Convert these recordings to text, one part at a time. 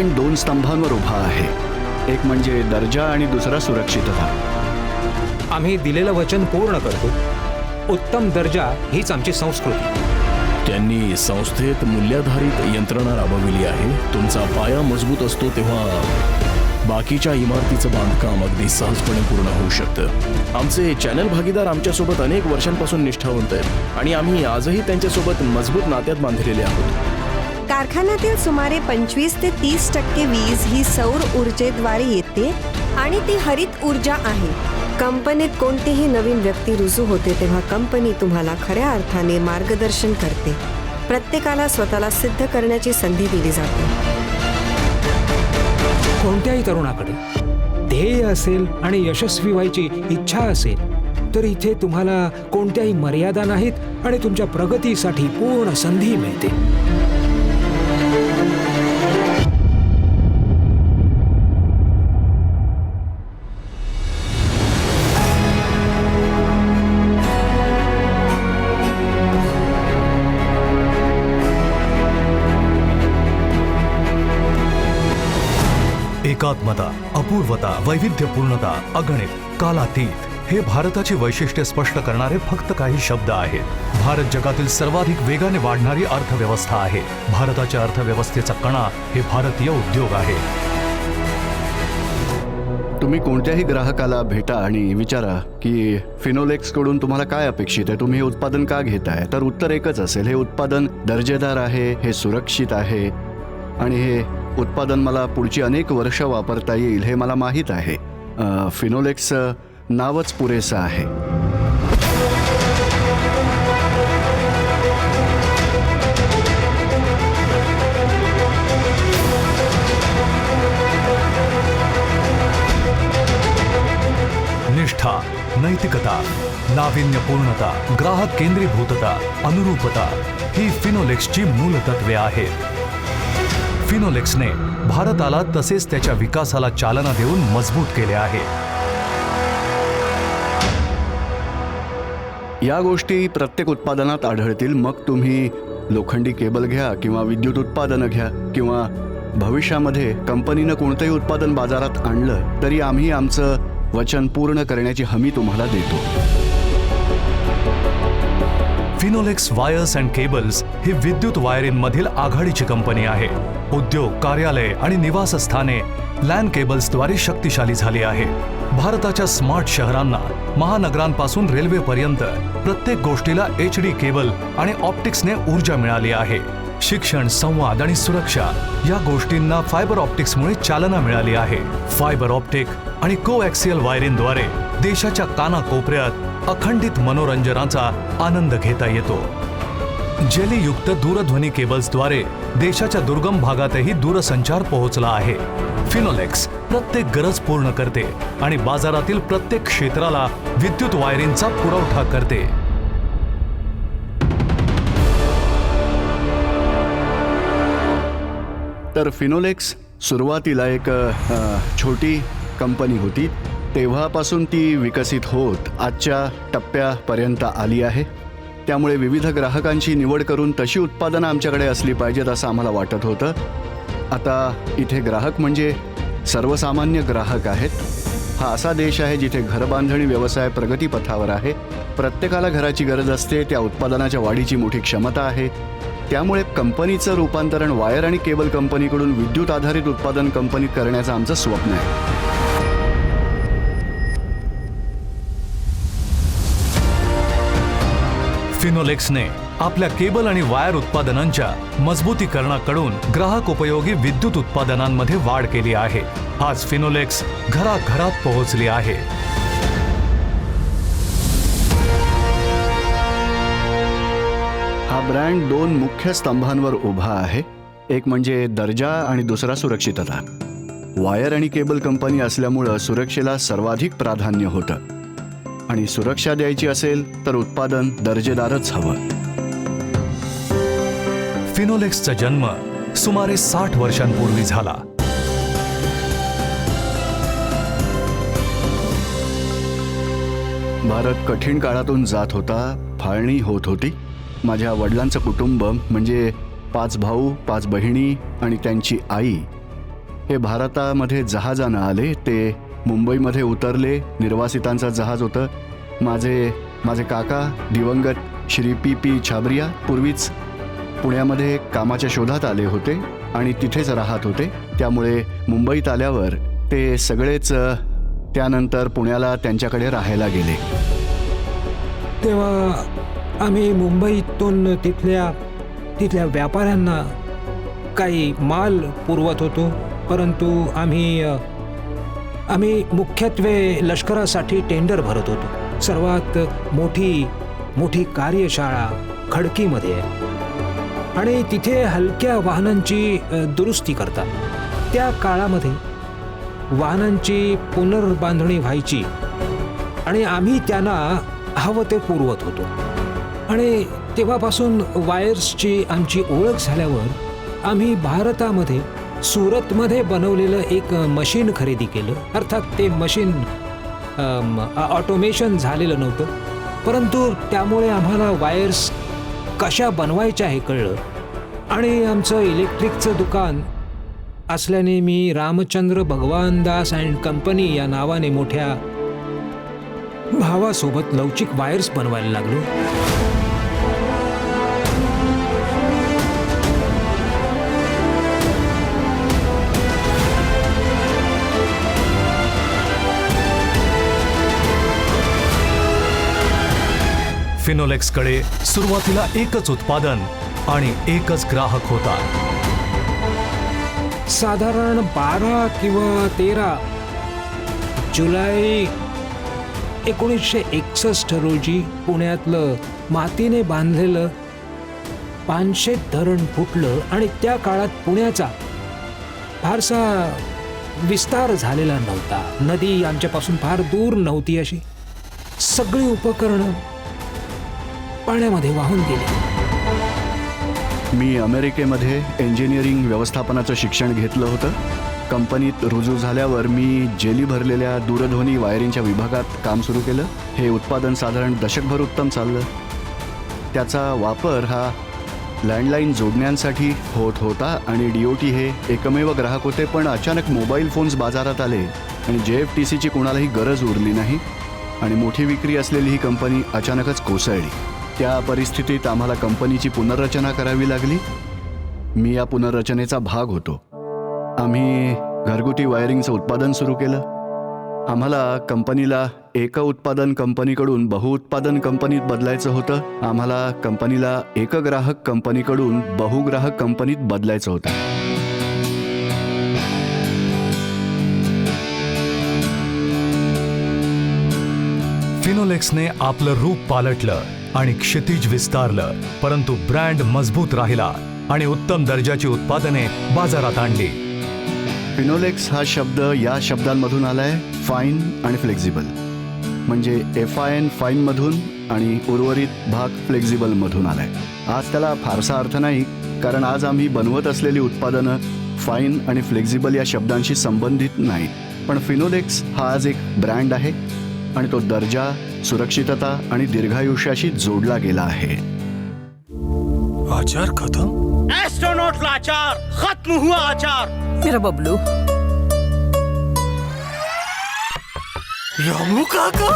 Brand दोन स्तंभांवर उभा आहे, एक म्हणजे दर्जा आणि दुसरा सुरक्षितता. आम्ही दिलेलं वचन पूर्ण करतो. उत्तम दर्जा हीच आमची संस्कृती. त्यांनी संस्थेत मूल्याधारित यंत्रणा राबविली आहे. तुमचा पाया मजबूत असतो तेव्हा बाकीच्या इमारतीचं बांधकाम अगदी सहजपणे पूर्ण होऊ शकतं. आमचे चॅनल भागीदार आमच्यासोबत अनेक वर्षांपासून निष्ठावंत आहेत आणि आम्ही आजही त्यांच्यासोबत मजबूत नात्यात बांधलेले आहोत. कारखान्यातील सुमारे 25 ते 30% वीज ही सौर ऊर्जेद्वारे येते आणि ती हरित ऊर्जा आहे. कंपनीत कोणतीही नवीन व्यक्ती रुजू होते तेव्हा कंपनी तुम्हाला खऱ्या अर्थाने मार्गदर्शन करते. प्रत्येकाला स्वतःला सिद्ध करण्याची संधी दिली जाते. कोणत्याही तरुणाकडे ध्येय असेल आणि यशस्वी व्हायची इच्छा असेल तर इथे तुम्हाला कोणत्याही मर्यादा नाहीत आणि तुमच्या प्रगतीसाठी पूर्ण संधी मिळते. एकात्मता, अपूर्वता, वैविध्यपूर्णता, अगणित, कालातीत हे भारताची वैशिष्ट्ये स्पष्ट करणारे फक्त काही शब्द आहेत. भारत जगातील सर्वाधिक वेगाने वाढणारी अर्थव्यवस्था आहे. भारताच्या अर्थव्यवस्थेचा कणा हे भारतीय उद्योग आहे. तुम्ही कोणत्याही ग्राहकाला भेटा आणि विचारा की फिनोलेक्स कडून तुम्हाला काय अपेक्षित आहे, तुम्ही हे उत्पादन का घेताय, तर उत्तर एकच असेल, हे उत्पादन दर्जेदार आहे, हे सुरक्षित आहे आणि हे उत्पादन मला पुढची अनेक वर्ष वापरता येईल हे मला माहीत आहे. फिनोलेक्स नावच पुरेसं आहे. निष्ठा, नैतिकता, नाविन्यपूर्णता, ग्राहक केंद्रीभूतता, अनुरूपता ही फिनोलेक्सची मूलतत्वे आहेत. फिनोलेक्सने भारताला तसेच त्याच्या विकासाला चालना देऊन मजबूत केले आहे. या गोष्टी प्रत्येक उत्पादनात आढळतील. मग तुम्ही लोखंडी केबल घ्या किंवा विद्युत उत्पादनं घ्या किंवा भविष्यामध्ये कंपनीनं कोणतंही उत्पादन बाजारात आणलं तरी आम्ही आमचं वचन पूर्ण करण्याची हमी तुम्हाला देतो. फिनोलेक्स वायर्स अँड केबल्स ही विद्युत वायरिंगमधील आघाडीची कंपनी आहे. उद्योग, कार्यालय आणि निवासस्थाने लॅन केबल्सद्वारे शक्तिशाली झाली आहे. भारताच्या स्मार्ट शहरांना, महानगरांपासून रेल्वेपर्यंत प्रत्येक गोष्टीला HD केबल आणि ऑप्टिक्सने ऊर्जा मिळाली आहे. शिक्षण, संवाद आणि सुरक्षा या गोष्टींना फायबर ऑप्टिक्समुळे चालना मिळाली आहे. फायबर ऑप्टिक आणि कोॲक्सियल वायरिंगद्वारे देशाच्या कानाकोपऱ्यात अखंडित मनोरंजनाचा आनंद घेता येतो. जेलीयुक्त दूरध्वनी केबल्सद्वारे देशाच्या दुर्गम भागातही दूरसंचार पोहोचला आहे. फिनोलेक्स प्रत्येक गरज पूर्ण करते आणि बाजारातील प्रत्येक क्षेत्राला विद्युत वायरिंगचा पुरवठा करते. तर फिनोलेक्स सुरुवातीला एक छोटी कंपनी होती. तेव्हापासून ती विकसित होत आजच्या टप्प्यापर्यंत आली आहे. त्यामुळे विविध ग्राहकांची निवड करून तशी उत्पादनं आमच्याकडे असली पाहिजेत असं आम्हाला वाटत होतं. आता इथे ग्राहक म्हणजे सर्वसामान्य ग्राहक आहेत. हा असा देश आहे जिथे घरबांधणी व्यवसाय प्रगतीपथावर आहे. प्रत्येकाला घराची गरज असते. त्या उत्पादनाच्या वाढीची मोठी क्षमता आहे. त्यामुळे कंपनीचं रूपांतरण वायर आणि केबल कंपनीकडून विद्युत आधारित उत्पादन कंपनीत करण्याचं आमचं स्वप्न आहे. फिनोलेक्सने आपल्या केबल आणि वायर उत्पादनांच्या मजबूतीकरणाकडून ग्राहक उपयोगी विद्युत उत्पादनांमध्ये वाढ केली आहे. आज फिनोलेक्स घराघरात पोहोचली आहे. हा ब्रँड दोन मुख्य स्तंभांवर उभा आहे. एक म्हणजे दर्जा आणि दुसरा सुरक्षितता. वायर आणि केबल कंपनी असल्यामुळं सुरक्षेला सर्वाधिक प्राधान्य होतं आणि सुरक्षा द्यायची असेल तर उत्पादन दर्जेदारच हवं. फिनोलेक्सचा जन्म सुमारे 60 वर्षांपूर्वी झाला. भारत कठीण काळातून जात होता. फाळणी होत होती. माझ्या वडिलांचं कुटुंब म्हणजे 5 भाऊ, 5 बहिणी आणि त्यांची आई हे भारतामध्ये जहाजानं आले. ते मुंबईमध्ये उतरले. निर्वासितांचं जहाज होतं. माझे काका दिवंगत श्री पी छाबरिया पूर्वीच पुण्यामध्ये कामाच्या शोधात आले होते आणि तिथेच राहत होते. त्यामुळे मुंबईत आल्यावर ते सगळेच त्यानंतर पुण्याला त्यांच्याकडे राहायला गेले. तेव्हा आम्ही मुंबईतून तिथल्या व्यापाऱ्यांना काही माल पुरवत होतो, परंतु आम्ही मुख्यत्वे लष्करासाठी टेंडर भरत होतो. सर्वात मोठी कार्यशाळा खडकीमध्ये आहे आणि तिथे हलक्या वाहनांची दुरुस्ती करतात. त्या काळामध्ये वाहनांची पुनर्बांधणी व्हायची आणि आम्ही त्यांना हवं ते पुरवत होतो. आणि तेव्हापासून वायर्सची आमची ओळख झाल्यावर आम्ही भारतामध्ये सुरतमध्ये बनवलेलं एक मशीन खरेदी केलं. अर्थात ते मशीन ऑटोमेशन झालेलं नव्हतं, परंतु त्यामुळे आम्हाला वायर्स कशा बनवायच्या हे कळलं. आणि आमचं इलेक्ट्रिकचं दुकान असल्याने मी रामचंद्र भगवान दास अँड कंपनी या नावाने मोठ्या भावासोबत लवचिक वायर्स बनवायला लागलो. फिनोलेक्सकडे सुरुवातीला एकच उत्पादन आणि एकच ग्राहक होता. साधारण 12 किंवा 13 जुलै 1961 रोजी पुण्यातलं मातीने बांधलेलं पानशेत धरण फुटलं आणि त्या काळात पुण्याचा फारसा विस्तार झालेला नव्हता. नदी आमच्यापासून फार दूर नव्हती. अशी सगळी उपकरणं पाण्यामध्ये वाहून गेली. मी अमेरिकेमध्ये इंजिनिअरिंग व्यवस्थापनाचं शिक्षण घेतलं होतं. कंपनीत रुजू झाल्यावर मी जेली भरलेल्या दूरध्वनी वायरिंगच्या विभागात काम सुरू केलं. हे उत्पादन साधारण दशकभर उत्तम चाललं. त्याचा वापर हा लँडलाईन जोडण्यांसाठी होत होता आणि DOT हे एकमेव ग्राहक होते. पण अचानक मोबाईल फोन्स बाजारात आले आणि JFTCची कोणालाही गरज उरली नाही आणि मोठी विक्री असलेली ही कंपनी अचानकच कोसळली. त्या परिस्थितीत आम्हाला कंपनीची पुनर्रचना करावी लागली. मी या पुनर्रचनेचा भाग होतो. आम्ही घरगुती वायरिंगचं उत्पादन सुरू केलं. आम्हाला कंपनीला एक उत्पादन कंपनीकडून बहुउत्पादन कंपनीत बदलायचं होतं. आम्हाला कंपनीला एक ग्राहक कंपनीकडून बहुग्राहक कंपनीत बदलायचं होतं. फिनोलेक्सने आपलं रूप पालटलं आणि क्षितिज विस्तारलं, परंतु ब्रँड मजबूत राहिला आणि उत्तम दर्जाची उत्पादने बाजारात आणली. फिनोलेक्स हा शब्द या शब्दांमधून आलाय, फाईन आणि फ्लेक्झिबल. म्हणजे FIN फाईन मधून आणि उर्वरित भाग फ्लेक्झिबल मधून आलाय. आज त्याला फारसा अर्थ नाही, कारण आज आम्ही बनवत असलेली उत्पादनं फाईन आणि फ्लेक्झिबल या शब्दांशी संबंधित नाहीत. पण फिनोलेक्स हा आज एक ब्रँड आहे आणि तो दर्जा, सुरक्षितता आणि दीर्घायुष्याशी जोडला गेला आहे. आचार खत्म. एस्ट्रोनॉट लाचार खत्म हुआ आचार. मेरा बबलू. रामू काका.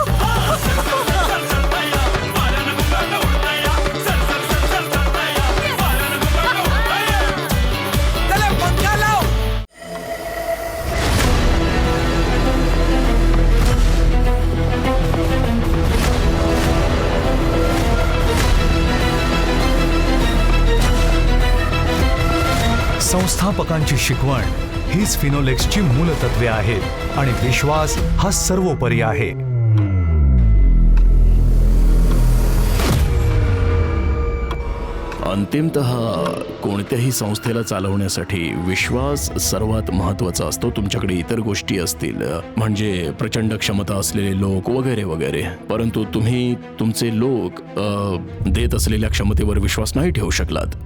संस्थापकांची शिकवण हीच फिनोलेक्सची मूलतत्वे आहेत आणि विश्वास हा सर्वोपरी आहे. अंतिमतः कोणत्याही संस्थेला चालवण्यासाठी विश्वास सर्वात महत्त्वाचा असतो. तुमच्याकडे इतर गोष्टी असतील, म्हणजे प्रचंड क्षमता असलेले लोक वगैरे वगैरे, परंतु तुम्ही तुमचे लोक देत असलेल्या क्षमतेवर विश्वास नाही ठेवू शकलात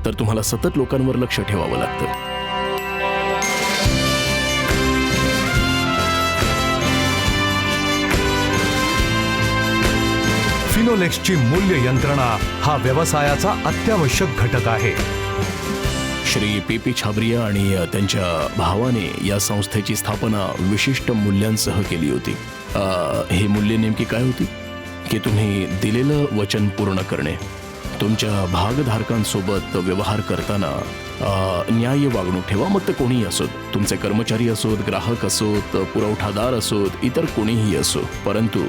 तर तुम्हाला सतत लोकांवर लक्ष ठेवावं लागतं. फिनोलेक्सची मूल्य यंत्रणा हा व्यवसायाचा अत्यावश्यक घटक आहे. श्री पी छाबरिया आणि त्यांच्या भावाने या संस्थेची स्थापना विशिष्ट मूल्यांसह केली होती. ही मूल्ये नेमकी काय होती की तुम्ही दिलेलं वचन पूर्ण करणे, तुमच्या भागधारकांसोबत व्यवहार करताना न्याय्य वागणूक ठेवा, मग ते कोणीही असोत, तुमचे कर्मचारी असोत, ग्राहक असोत, पुरवठादार असोत, इतर कोणीही असो, परंतु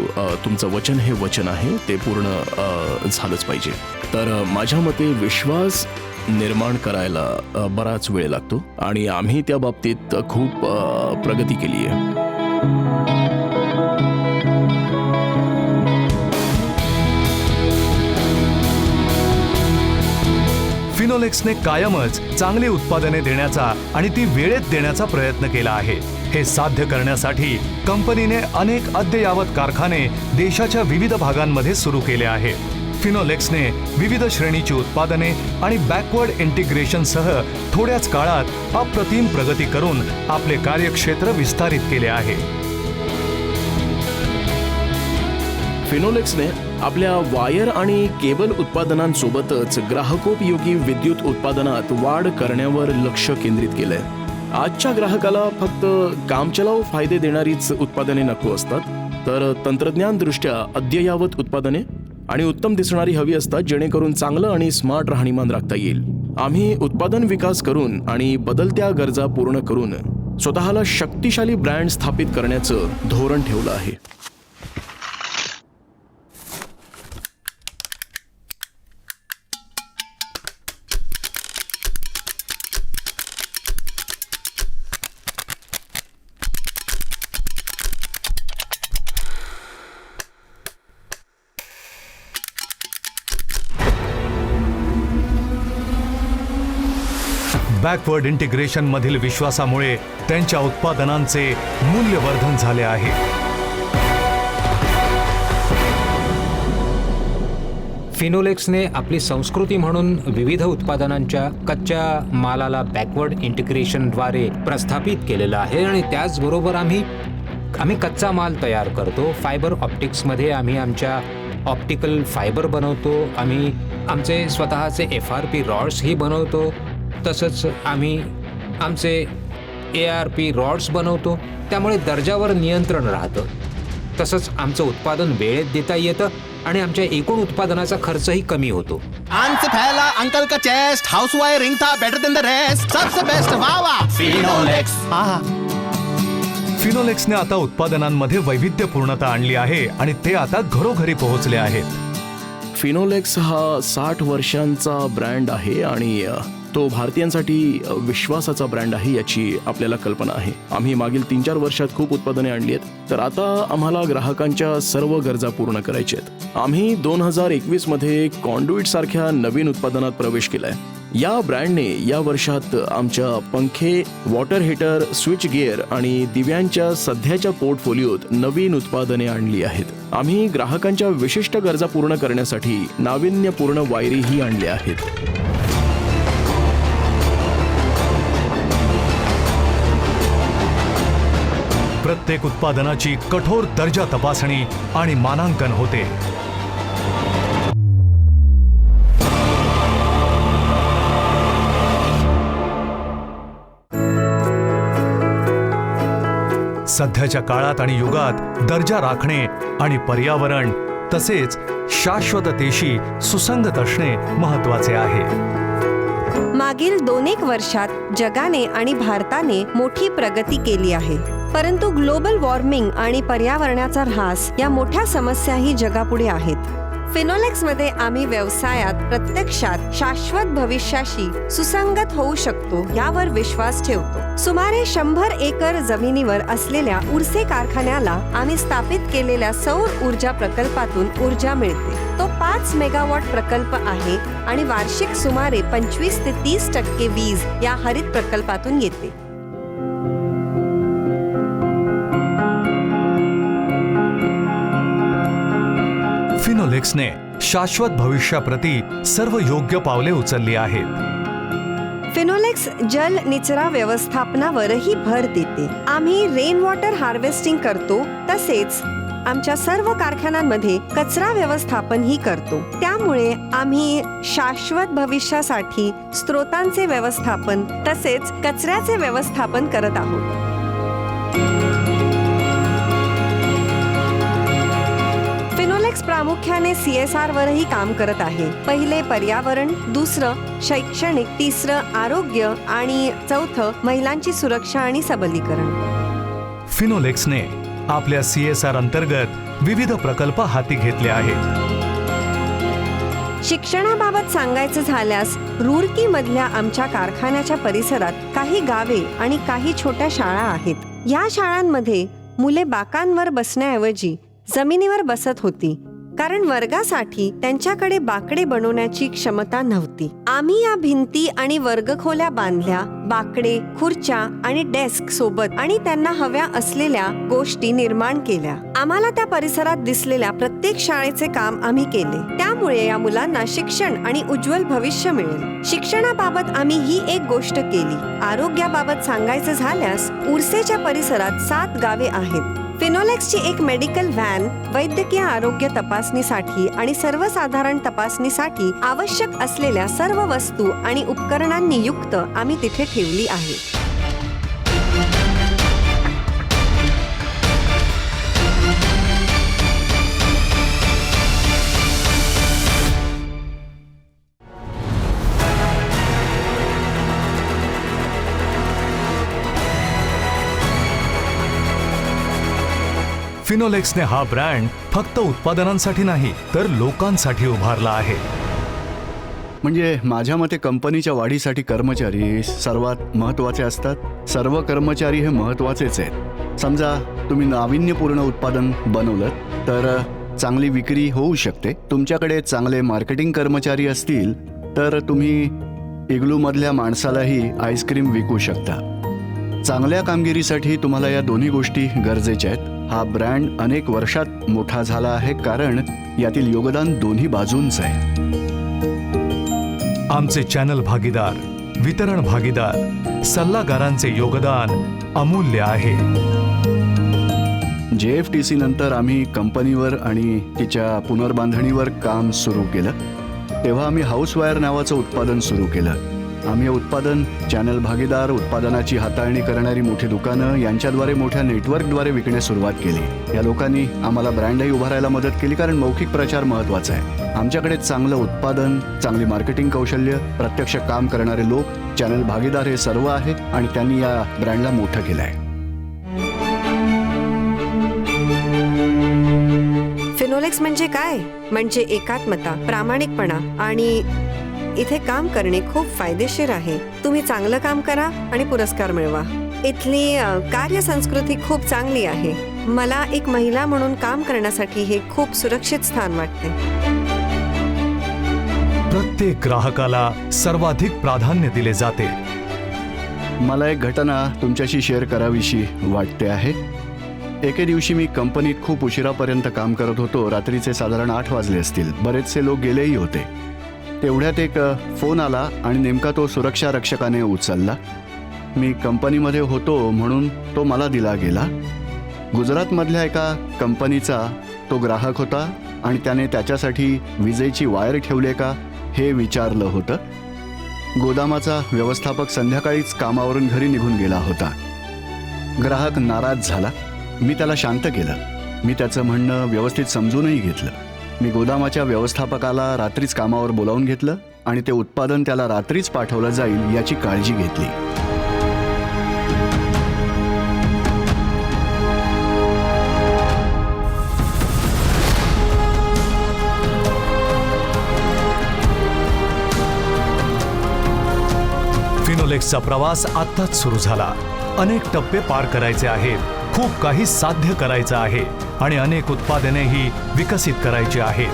तुमचं वचन हे वचन आहे, ते पूर्ण झालंच पाहिजे. तर माझ्या मते विश्वास निर्माण करायला बराच वेळ लागतो आणि आम्ही त्या बाबतीत खूप प्रगती केली आहे. फिनोलेक्सने कायमच चांगली उत्पादने देण्याचा आणि ती वेळेत देण्याचा प्रयत्न केला आहे. हे साध्य करण्यासाठी कंपनीने अनेक अद्ययावत कारखाने देशाच्या विविध भागांमध्ये सुरू केले आहेत. फिनोलेक्सने विविध श्रेणीची उत्पादने आणि बॅकवर्ड इंटिग्रेशनसह थोड्याच काळात अप्रतिम प्रगती करून आपले कार्यक्षेत्र विस्तारित केले आहे. फिनोलेक्सने आपल्या वायर आणि केबल उत्पादनांसोबतच ग्राहकोपयोगी विद्युत उत्पादनात वाढ करण्यावर लक्ष केंद्रित केलंय. आजच्या ग्राहकाला फक्त कामचलाऊ फायदे देणारीच उत्पादने नको असतात, तर तंत्रज्ञानदृष्ट्या अद्ययावत उत्पादने आणि उत्तम दिसणारी हवी असतात, जेणेकरून चांगलं आणि स्मार्ट राहणीमान राखता येईल. आम्ही उत्पादन विकास करून आणि बदलत्या गरजा पूर्ण करून स्वतःला शक्तिशाली ब्रँड स्थापित करण्याचं धोरण ठेवलं आहे. बॅकवर्ड इंटिग्रेशन मधील विश्वासामुळे त्यांच्या उत्पादनांचे मूल्यवर्धन झाले आहे. फिनोलेक्सने आपली संस्कृती म्हणून विविध उत्पादनांच्या कच्च्या मालाला बॅकवर्ड इंटिग्रेशनद्वारे प्रस्थापित केलेलं आहे आणि त्याचबरोबर आम्ही कच्चा माल तयार करतो. फायबर ऑप्टिक्समध्ये आम्ही आमच्या ऑप्टिकल फायबर बनवतो. आम्ही आमचे स्वतःचे FRP रॉड्सही बनवतो. तसंच आम्ही आमचे ARP रॉड्स बनवतो. त्यामुळे दर्जावर नियंत्रण राहतं. तसंच आमचं उत्पादन वेळेत देता येतं आणि आमच्या एकूण उत्पादनाचा खर्चही कमी होतो. आन से पहला अंकल का चेस्ट हाउस वायरिंग था बेटर देन द रेस्ट, सबसे बेस्ट वाह वाह फिनोलेक्स. फिनोलेक्सने आता उत्पादनांमध्ये वैविध्यपूर्णता आणली आहे आणि ते आता घरोघरी पोहोचले आहेत. फिनोलेक्स हा 60 वर्षांचा ब्रँड आहे आणि तो भारतीयांसाठी विश्वासाचा ब्रँड आहे, याची आपल्याला कल्पना आहे. आम्ही मागील 3-4 वर्षात खूप उत्पादने आणली आहेत, तर आता आम्हाला ग्राहकांच्या सर्व गरजा पूर्ण करायच्या आहेत. आम्ही 2021 मध्ये कॉन्डुइट सारख्या नवीन उत्पादनात प्रवेश केलाय. या ब्रँडने या वर्षात आमच्या पंखे, वॉटर हीटर, स्विच गिअर आणि दिव्यांच्या सध्याच्या पोर्टफोलिओत नवीन उत्पादने आणली आहेत. आम्ही ग्राहकांच्या विशिष्ट गरजा पूर्ण करण्यासाठी नाविन्यपूर्ण वायरीही आणल्या आहेत. प्रत्येक उत्पादनाची कठोर दर्जा तपासणी आणि मानांकन होते. सध्याच्या काळात आणि युगात दर्जा राखणे आणि पर्यावरण तसेच शाश्वततेशी सुसंगत असणे महत्त्वाचे आहे. मागील 2-1 वर्षात जगाने आणि भारताने मोठी प्रगती केली आहे, परंतु ग्लोबल वॉर्मिंग आणि पर्यावरणाचा ऱ्हास या मोठ्या समस्याही जगापुढे आहेत. फिनोलेक्समध्ये आम्ही व्यवसायात प्रत्यक्षात शाश्वत भविष्याशी सुसंगत होऊ शकतो यावर विश्वास ठेवतो. सुमारे 100 एकर जमिनीवर असलेल्या उर्से कारखान्याला आम्ही स्थापित केलेल्या सौर ऊर्जा प्रकल्पातून ऊर्जा मिळते. तो 5 मेगावॉट प्रकल्प आहे आणि वार्षिक सुमारे 25 ते 30% वीज या हरित प्रकल्पातून येते. फिनोलेक्सने शाश्वत भविष्याप्रती सर्व योग्य पावले उचलली आहेत. फिनोलेक्स जल निचरा व्यवस्थापनावरही भर देते. आम्ही रेन वॉटर हार्वेस्टिंग करतो, तसेच आमच्या सर्व कारखान्यांमध्ये कचरा व्यवस्थापनही करतो. त्यामुळे आम्ही शाश्वत भविष्यासाठी स्त्रोतांचे व्यवस्थापन तसेच कचऱ्याचे व्यवस्थापन करत आहोत. फिनोलेक्स प्रामुख्याने CSR वरही काम करत आहे. पहिले पर्यावरण, दुसरं शैक्षणिक, तिसरं आरोग्य आणि चौथं महिलांची सुरक्षा आणि सबलीकरण. फिनोलेक्सने आपल्या CSR अंतर्गत विविध प्रकल्प हाती घेतले आहेत. शिक्षणाबाबत सांगायचं झाल्यास रुरकी मधल्या आमच्या कारखान्याच्या परिसरात काही गावे आणि काही छोट्या शाळा आहेत. या शाळांमध्ये मुले बाकांवर बसण्याऐवजी जमिनीवर बसत होती, कारण वर्गासाठी त्यांच्याकडे बाकडे बनवण्याची क्षमता नव्हती. आम्ही या भिंती आणि वर्गखोल्या बांधल्या, बाकडे, खुर्च्या आणि डेस्क सोबत, आणि त्यांना हव्या असलेल्या गोष्टी निर्माण केल्या. आम्हाला त्या परिसरात दिसलेल्या प्रत्येक शाळेचे काम आम्ही केले. त्यामुळे या मुलांना शिक्षण आणि उज्ज्वल भविष्य मिळेल. शिक्षणाबाबत आम्ही ही एक गोष्ट केली. आरोग्याबाबत सांगायचं झाल्यास उर्सेच्या परिसरात 7 गावे आहेत. फिनोलेक्सची एक मेडिकल व्हॅन वैद्यकीय आरोग्य तपासणीसाठी आणि सर्वसाधारण तपासणीसाठी आवश्यक असलेल्या सर्व वस्तू आणि उपकरणांनी युक्त आम्ही तिथे ठेवली आहे. फिनोलेक्सने हा ब्रँड फक्त उत्पादनांसाठी नाही तर लोकांसाठी उभारला आहे. म्हणजे माझ्या मते कंपनीच्या वाढीसाठी कर्मचारी सर्वात महत्त्वाचे असतात. सर्व कर्मचारी हे महत्त्वाचेच आहेत. समजा तुम्ही नाविन्यपूर्ण उत्पादन बनवलं तर चांगली विक्री होऊ शकते. तुमच्याकडे चांगले मार्केटिंग कर्मचारी असतील तर तुम्ही इग्लूमधल्या माणसालाही आईस्क्रीम विकू शकता. चांगल्या कामगिरीसाठी तुम्हाला या दोन्ही गोष्टी गरजेच्या आहेत. हा ब्रँड अनेक वर्षात मोठा झाला आहे कारण यातील योगदान दोन्ही बाजूंचं आहे. आमचे चॅनल भागीदार, वितरण भागीदार, सल्लागारांचे योगदान अमूल्य आहे. JFTC नंतर आम्ही कंपनीवर आणि तिच्या पुनर्बांधणीवर काम सुरू केलं. तेव्हा आम्ही हाऊसवायर नावाचं उत्पादन सुरू केलं. आम्ही हे उत्पादन चॅनल भागीदार, उत्पादनाची हाताळणी करणारी मोठी दुकानं यांच्याद्वारे मोठ्या नेटवर्कद्वारे विकण्यास सुरुवात केली. या लोकांनी आम्हाला ब्रँडही उभारायला मदत केली कारण मौखिक प्रचार महत्त्वाचा आहे. आमच्याकडे चांगलं उत्पादन, चांगली मार्केटिंग कौशल्य, प्रत्यक्ष काम करणारे लोक, चॅनल भागीदार हे सर्व आहे आणि त्यांनी या ब्रँडला मोठं केलं आहे. फिनोलेक्स म्हणजे काय? म्हणजे एकात्मता, प्रामाणिकपणा आणि इथे काम करणे खूप फायदेशीर आहे. तुम्ही चांगलं काम करा आणि पुरस्कार मिळवा. इथली कार्यसंस्कृती खूप चांगली आहे. मला एक महिला म्हणून काम करण्यासाठी हे खूप सुरक्षित स्थान वाटते. प्रत्येक ग्राहकाला सर्वाधिक प्राधान्य दिले जाते. मला एक घटना तुमच्याशी शेअर करावीशी वाटते आहे. एके दिवशी मी कंपनीत खूप उशिरापर्यंत काम करत होतो. रात्रीचे साधारण 8 वाजले असतील. बरेचसे लोक गेलेही होते. तेवढ्यात एक फोन आला आणि नेमका तो सुरक्षा रक्षकाने उचलला. मी कंपनीमध्ये होतो म्हणून तो मला दिला गेला. गुजरातमधल्या एका कंपनीचा तो ग्राहक होता आणि त्याने त्याच्यासाठी विजेची वायर ठेवली का हे विचारलं होतं. गोदामाचा व्यवस्थापक संध्याकाळीच कामावरून घरी निघून गेला होता. ग्राहक नाराज झाला. मी त्याला शांत केलं. मी त्याचं म्हणणं व्यवस्थित समजूनही घेतलं. मी गोदामाच्या व्यवस्थापकाला रात्रीच कामावर बोलावून घेतलं आणि ते उत्पादन त्याला रात्रीच पाठवलं जाईल याची काळजी घेतली. फिनोलेक्सचा प्रवास आत्ताच सुरू झाला. अनेक टप्पे पार करायचे आहेत. खूप काही साध्य करायचं आहे आणि अनेक उत्पादनेही विकसित करायची आहेत.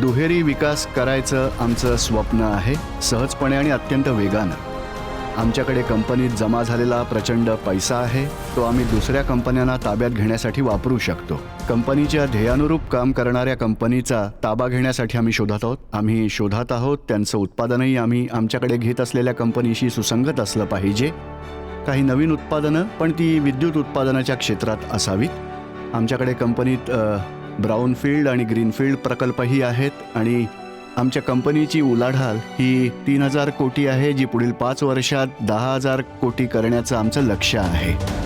दुहेरी विकास करायचं आमचं स्वप्न आहे, सहजपणे आणि अत्यंत वेगानं. आमच्याकडे कंपनीत जमा झालेला प्रचंड पैसा आहे. तो आम्ही दुसऱ्या कंपन्यांना ताब्यात घेण्यासाठी वापरू शकतो. कंपनीच्या ध्येयानुरूप काम करणाऱ्या कंपनीचा ताबा घेण्यासाठी आम्ही शोधात आहोत. त्यांचं उत्पादनही आम्ही आमच्याकडे घेत असलेल्या कंपनीशी सुसंगत असलं पाहिजे. काही नवीन उत्पादनं, पण ती विद्युत उत्पादनाच्या क्षेत्रात असावीत. आमच्याकडे कंपनीत ब्राऊनफील्ड आणि ग्रीनफील्ड प्रकल्पही आहेत आणि आमच्या कंपनीची उलाढाल ही 3,000 कोटी आहे, जी पुढील 5 वर्षात 10,000 कोटी करण्याचं आमचं लक्ष्य आहे.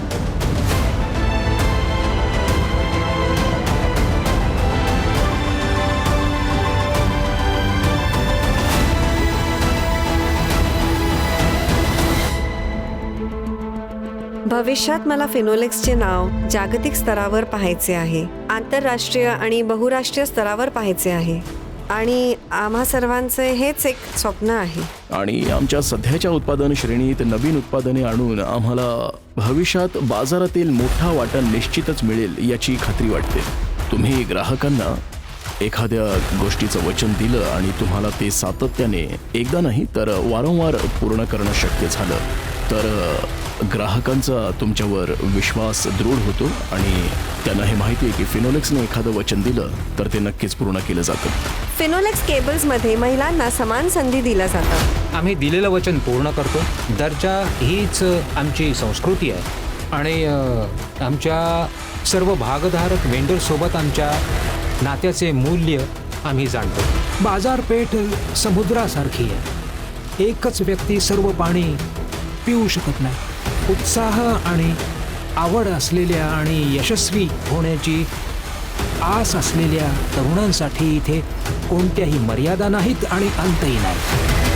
भविष्यात मला फिनोलेक्सचे नाव जागतिक स्तरावर पाहायचे आहे, आंतरराष्ट्रीय आणि बहुराष्ट्रीय स्तरावर पाहायचे आहे आणि आम्हा सर्वांचे हेच एक स्वप्न आहे. आणि आमच्या सध्याच्या उत्पादन श्रेणीत नवीन उत्पादने आणून आम्हाला भविष्यात बाजारातील मोठा वाटा निश्चितच मिळेल याची खात्री वाटते. तुम्ही ग्राहकांना एखाद्या गोष्टीचं वचन दिलं आणि तुम्हाला ते सातत्याने एकदा नाही तर वारंवार पूर्ण करणं शक्य झालं तर ग्राहकांचा तुमच्यावर विश्वास दृढ होतो आणि त्यांना हे माहिती आहे की फिनोलेक्सने एखादं वचन दिलं तर ते नक्कीच पूर्ण केलं जातं. फिनोलेक्स केबल्समध्ये महिलांना समान संधी दिल्या जातात. आम्ही दिलेलं वचन पूर्ण करतो. दर्जा हीच आमची संस्कृती आहे आणि आमच्या सर्व भागधारक वेंडरसोबत आमच्या नात्याचे मूल्य आम्ही जाणतो. बाजारपेठ समुद्रासारखी आहे. एकच व्यक्ती सर्व पाणी पिऊ शकत नाही. उत्साह आणि आवड असलेल्या आणि यशस्वी होण्याची आस असलेल्या तरुणांसाठी इथे कोणत्याही मर्यादा नाहीत आणि अंतही नाही.